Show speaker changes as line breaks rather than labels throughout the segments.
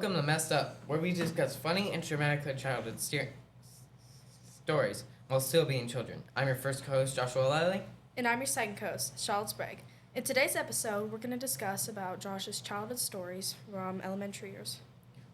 Welcome to Messed Up, where we discuss funny and traumatic childhood stories while still being children. I'm your first co-host, Joshua Liley.
And I'm your second host, Charlotte Sprague. In today's episode, we're going to discuss about Josh's childhood stories from elementary years.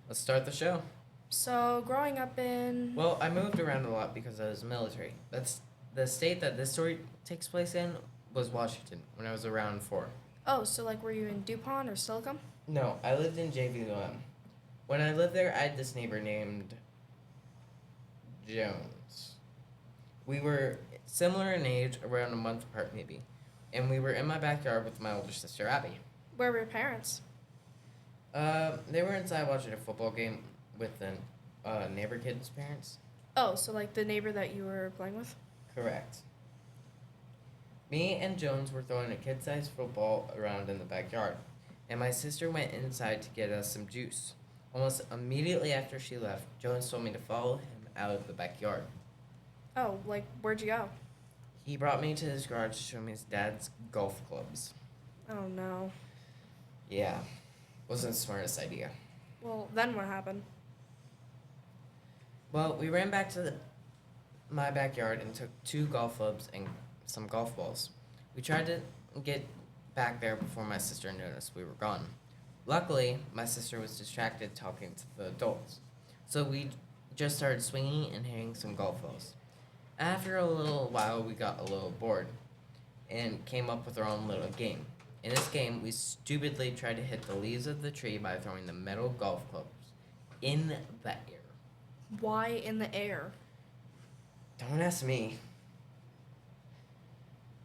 Let's start the show.
So, growing up in...
Well, I moved around a lot because I was military. That's the state that this story takes place in was Washington when I was around 4.
Oh, so were you in DuPont or Silicon?
No, I lived in JVUM. When I lived there, I had this neighbor named Jones. We were similar in age, around a month apart maybe, and we were in my backyard with my older sister, Abby.
Where were your parents?
They were inside watching a football game with the neighbor kid's parents.
Oh, so the neighbor that you were playing with?
Correct. Me and Jones were throwing a kid-sized football around in the backyard, and my sister went inside to get us some juice. Almost immediately after she left, Jones told me to follow him out of the backyard.
Oh, where'd you go?
He brought me to his garage to show me his dad's golf clubs.
Oh, no.
Yeah, wasn't the smartest idea.
Well, then what happened?
Well, we ran back to my backyard and took 2 golf clubs and some golf balls. We tried to get back there before my sister noticed we were gone. Luckily, my sister was distracted talking to the adults, so we just started swinging and hitting some golf balls. After a little while, we got a little bored and came up with our own little game. In this game, we stupidly tried to hit the leaves of the tree by throwing the metal golf clubs in the air.
Why in the air?
Don't ask me.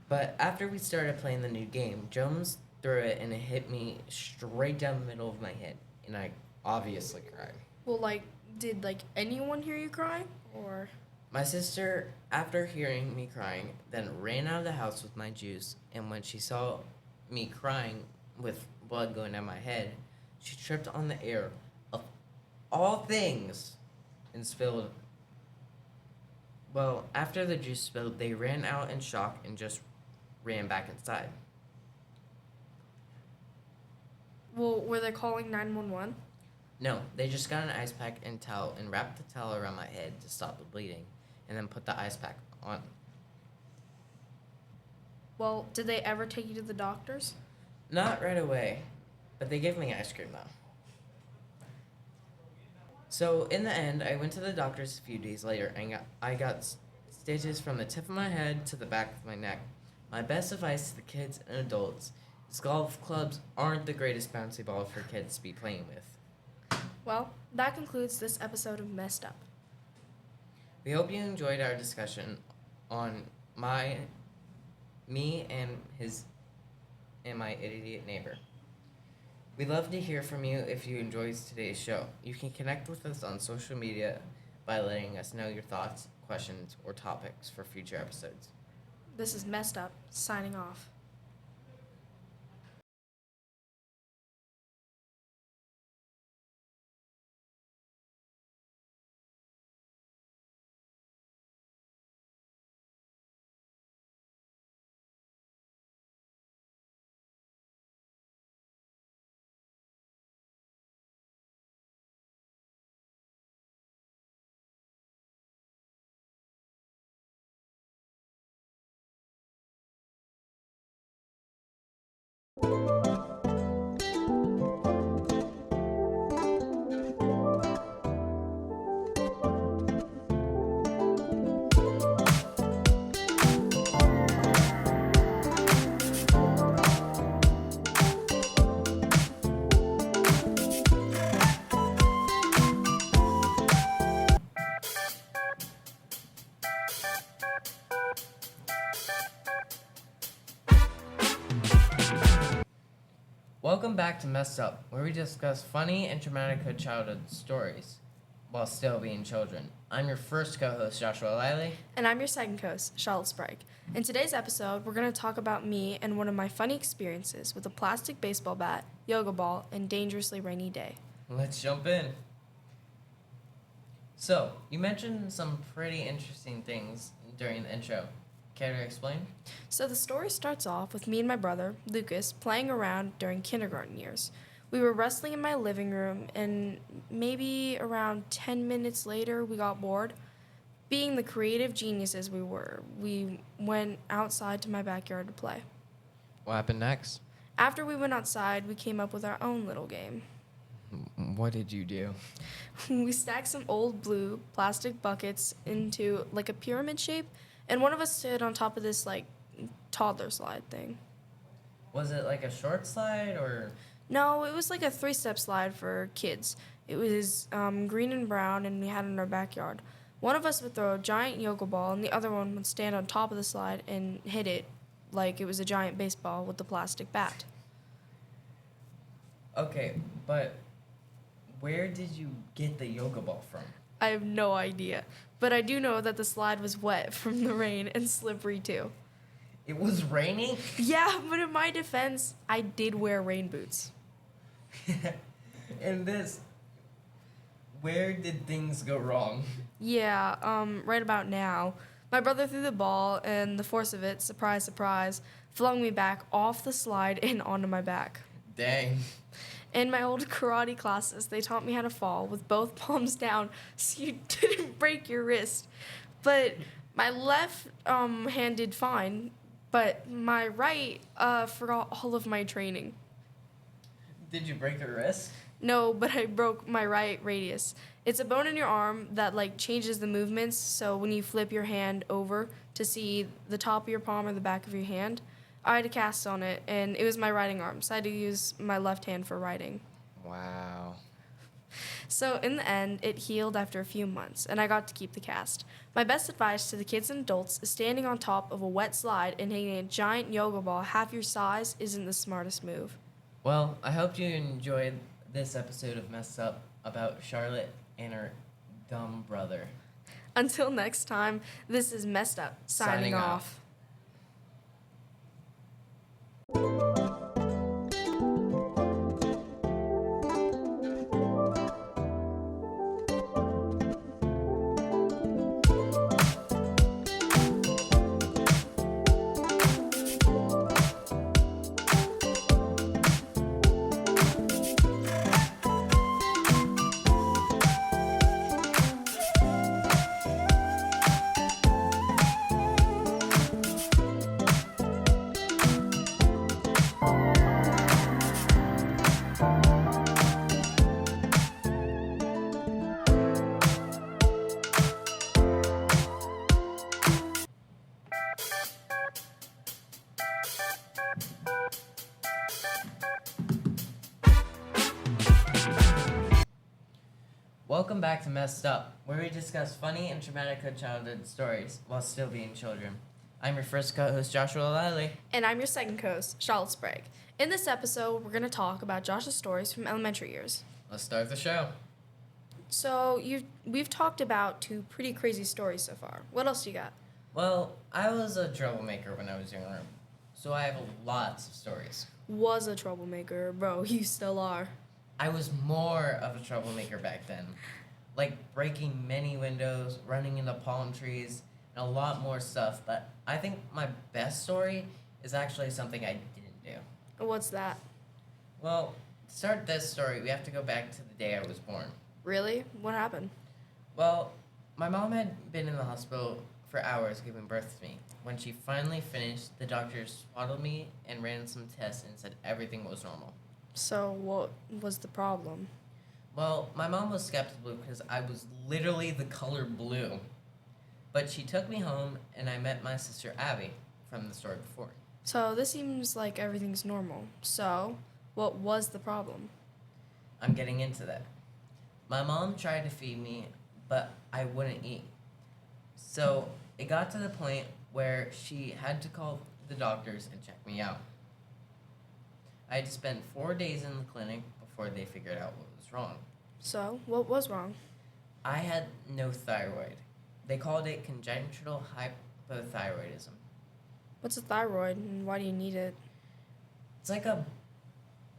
But after we started playing the new game, Jones threw it and it hit me straight down the middle of my head, and I obviously cried.
Well, did anyone hear you crying? Or...
My sister, after hearing me crying, then ran out of the house with my juice, and when she saw me crying with blood going down my head, she tripped on the air of all things and spilled. Well, after the juice spilled, they ran out in shock and just ran back inside.
Well, were they calling 911?
No, they just got an ice pack and towel and wrapped the towel around my head to stop the bleeding, and then put the ice pack on.
Well, did they ever take you to the doctors?
Not right away, but they gave me ice cream though. So in the end, I went to the doctors a few days later and I got stitches from the tip of my head to the back of my neck. My best advice to the kids and adults is golf clubs aren't the greatest bouncy ball for kids to be playing with.
Well, that concludes this episode of Messed Up.
We hope you enjoyed our discussion on me and my idiot neighbor. We'd love to hear from you if you enjoyed today's show. You can connect with us on social media by letting us know your thoughts, questions, or topics for future episodes.
This is Messed Up, signing off.
Welcome back to Messed Up, where we discuss funny and traumatic childhood stories while still being children. I'm your first co-host, Joshua Liley.
And I'm your second host, Charlotte Sprague. In today's episode, we're going to talk about me and one of my funny experiences with a plastic baseball bat, yoga ball, and dangerously rainy day.
Let's jump in. So, you mentioned some pretty interesting things during the intro. Care to explain?
So the story starts off with me and my brother, Lucas, playing around during kindergarten years. We were wrestling in my living room, and maybe around 10 minutes later, we got bored. Being the creative geniuses we were, we went outside to my backyard to play.
What happened next?
After we went outside, we came up with our own little game.
What did you do?
We stacked some old blue plastic buckets into like a pyramid shape, and one of us stood on top of this like toddler slide thing.
Was it like a short slide or?
No, it was like a 3-step slide for kids. It was green and brown, and we had it in our backyard. One of us would throw a giant yoga ball, and the other one would stand on top of the slide and hit it like it was a giant baseball with the plastic bat.
Okay, but where did you get the yoga ball from?
I have no idea, but I do know that the slide was wet from the rain and slippery too.
It was raining?
Yeah, but in my defense, I did wear rain boots.
And this, where did things go wrong?
Yeah, right about now. My brother threw the ball, and the force of it, surprise, surprise, flung me back off the slide and onto my back.
Dang.
In my old karate classes, they taught me how to fall with both palms down so you didn't break your wrist. But my left hand did fine, but my right forgot all of my training.
Did you break your wrist?
No, but I broke my right radius. It's a bone in your arm that like changes the movements, so when you flip your hand over to see the top of your palm or the back of your hand, I had a cast on it, and it was my writing arm, so I had to use my left hand for writing.
Wow.
So in the end, it healed after a few months, and I got to keep the cast. My best advice to the kids and adults is standing on top of a wet slide and hitting a giant yoga ball half your size isn't the smartest move.
Well, I hope you enjoyed this episode of Messed Up about Charlotte and her dumb brother.
Until next time, this is Messed Up, signing off.
Welcome back to Messed Up, where we discuss funny and traumatic childhood stories while still being children. I'm your first co-host, Joshua Liley.
And I'm your second host, Charlotte Sprague. In this episode, we're going to talk about Josh's stories from elementary years.
Let's start the show.
So we've talked about 2 pretty crazy stories so far. What else do you got?
Well, I was a troublemaker when I was younger, so I have lots of stories.
Was a troublemaker, bro. You still are.
I was more of a troublemaker back then. Like breaking many windows, running into palm trees, and a lot more stuff. But I think my best story is actually something I didn't do.
What's that?
Well, to start this story, we have to go back to the day I was born.
Really? What happened?
Well, my mom had been in the hospital for hours giving birth to me. When she finally finished, the doctors swaddled me and ran some tests and said everything was normal.
So what was the problem?
Well, my mom was skeptical because I was literally the color blue. But she took me home and I met my sister Abby from the story before.
So this seems like everything's normal. So what was the problem?
I'm getting into that. My mom tried to feed me, but I wouldn't eat. So it got to the point where she had to call the doctors and check me out. I had to spend 4 days in the clinic before they figured out what was wrong.
So what was wrong?
I had no thyroid. They called it congenital hypothyroidism.
What's a thyroid and why do you need it?
It's like a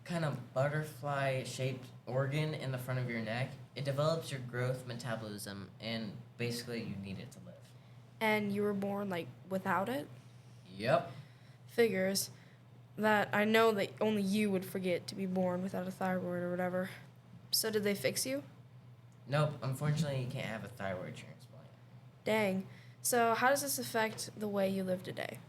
kind of butterfly-shaped organ in the front of your neck. It develops your growth, metabolism, and basically you need it to live.
And you were born like without it?
Yep.
Figures. that I know that only you would forget to be born without a thyroid or whatever. So did they fix you?
Nope, unfortunately, you can't have a thyroid transplant.
Dang. So how does this affect the way you live today?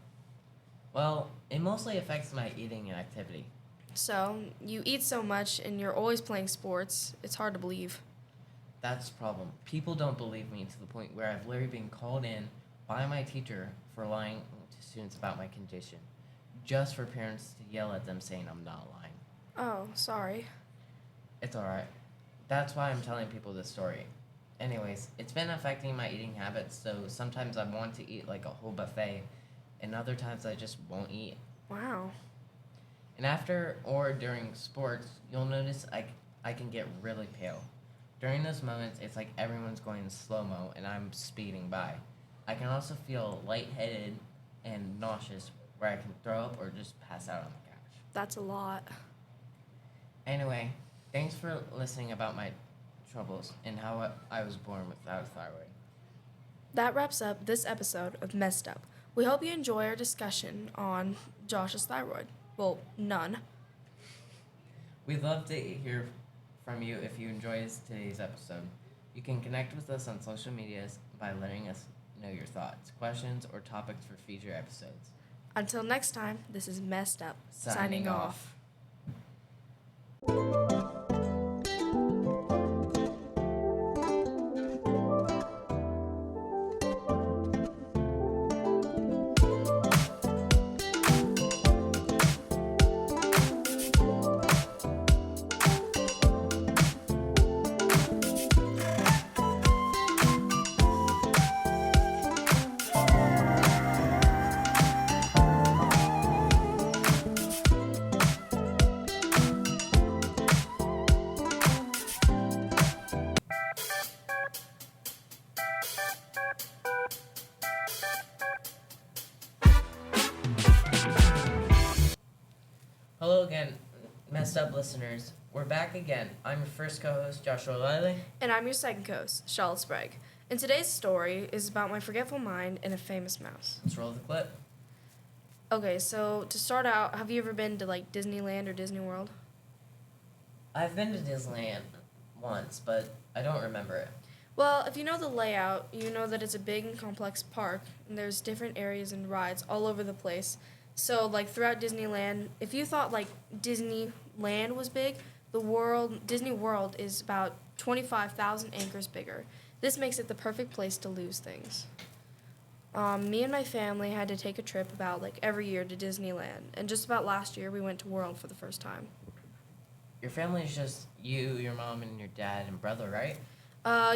Well, it mostly affects my eating and activity.
So you eat so much and you're always playing sports. It's hard to believe.
That's the problem. People don't believe me to the point where I've literally been called in by my teacher for lying to students about my condition, just for parents to yell at them saying I'm not lying.
Oh, sorry.
It's alright. That's why I'm telling people this story. Anyways, it's been affecting my eating habits, so sometimes I want to eat like a whole buffet, and other times I just won't eat.
Wow.
And after or during sports, you'll notice I can get really pale. During those moments, it's like everyone's going in slow-mo and I'm speeding by. I can also feel lightheaded and nauseous where I can throw up or just pass out on the couch.
That's a lot.
Anyway, thanks for listening about my troubles and how I was born without a thyroid.
That wraps up this episode of Messed Up. We hope you enjoy our discussion on Josh's thyroid. Well, none.
We'd love to hear from you if you enjoyed today's episode. You can connect with us on social medias by letting us know your thoughts, questions, or topics for future episodes.
Until next time, this is Messed Up.
Signing off. Hello again, Messed Up listeners. We're back again. I'm your first co-host, Joshua Liley.
And I'm your second host, Charlotte Sprague. And today's story is about my forgetful mind and a famous mouse.
Let's roll the clip.
Okay, so to start out, have you ever been to like Disneyland or Disney World?
I've been to Disneyland once, but I don't remember it.
Well, if you know the layout, you know that it's a big and complex park, and there's different areas and rides all over the place. So, like throughout Disneyland, if you thought like Disneyland was big, Disney World is about 25,000 acres bigger. This makes it the perfect place to lose things. Me and my family had to take a trip about like every year to Disneyland, and just about last year we went to World for the first time.
Your family is just you, your mom, and your dad and brother, right?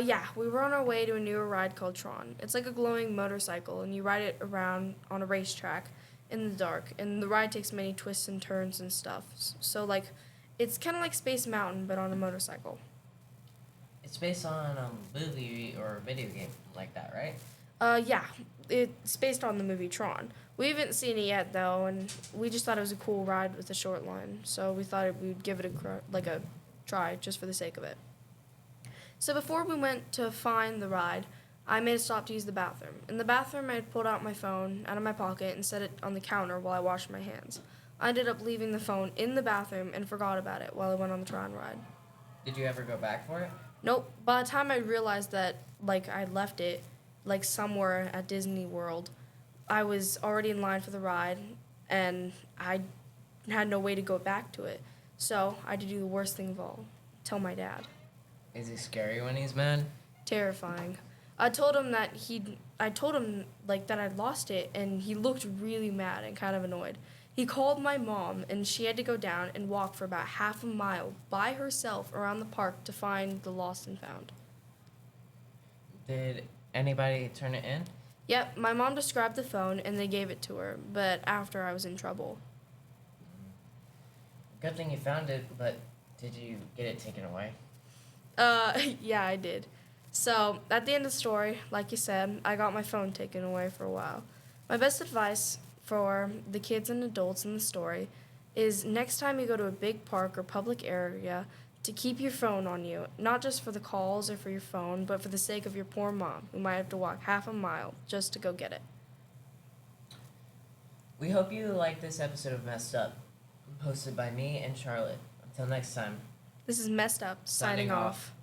Yeah, we were on our way to a newer ride called Tron. It's like a glowing motorcycle, and you ride it around on a racetrack in the dark, and the ride takes many twists and turns and stuff. So, like, it's kind of like Space Mountain, but on a motorcycle.
It's based on a movie or a video game like that, right?
Yeah, it's based on the movie Tron. We haven't seen it yet, though, and we just thought it was a cool ride with a short line, so we thought we'd give it a try, just for the sake of it. So before we went to find the ride, I made a stop to use the bathroom. In the bathroom, I had pulled out my phone out of my pocket and set it on the counter while I washed my hands. I ended up leaving the phone in the bathroom and forgot about it while I went on the Tron ride.
Did you ever go back for it?
Nope. By the time I realized that, like, I left it, like, somewhere at Disney World, I was already in line for the ride, and I had no way to go back to it. So I had to do the worst thing of all, tell my dad.
Is he scary when he's mad?
Terrifying. I told him that that I'd lost it, and he looked really mad and kind of annoyed. He called my mom, and she had to go down and walk for about half a mile by herself around the park to find the lost and found.
Did anybody turn it in?
Yep, my mom described the phone, and they gave it to her, but after I was in trouble.
Good thing you found it, but did you get it taken away?
Yeah, I did. So, at the end of the story, like you said, I got my phone taken away for a while. My best advice for the kids and adults in the story is next time you go to a big park or public area to keep your phone on you, not just for the calls or for your phone, but for the sake of your poor mom, who might have to walk half a mile just to go get it.
We hope you like this episode of Messed Up, hosted by me and Charlotte. Until next time.
This is Messed Up, signing
Signing
off.
off.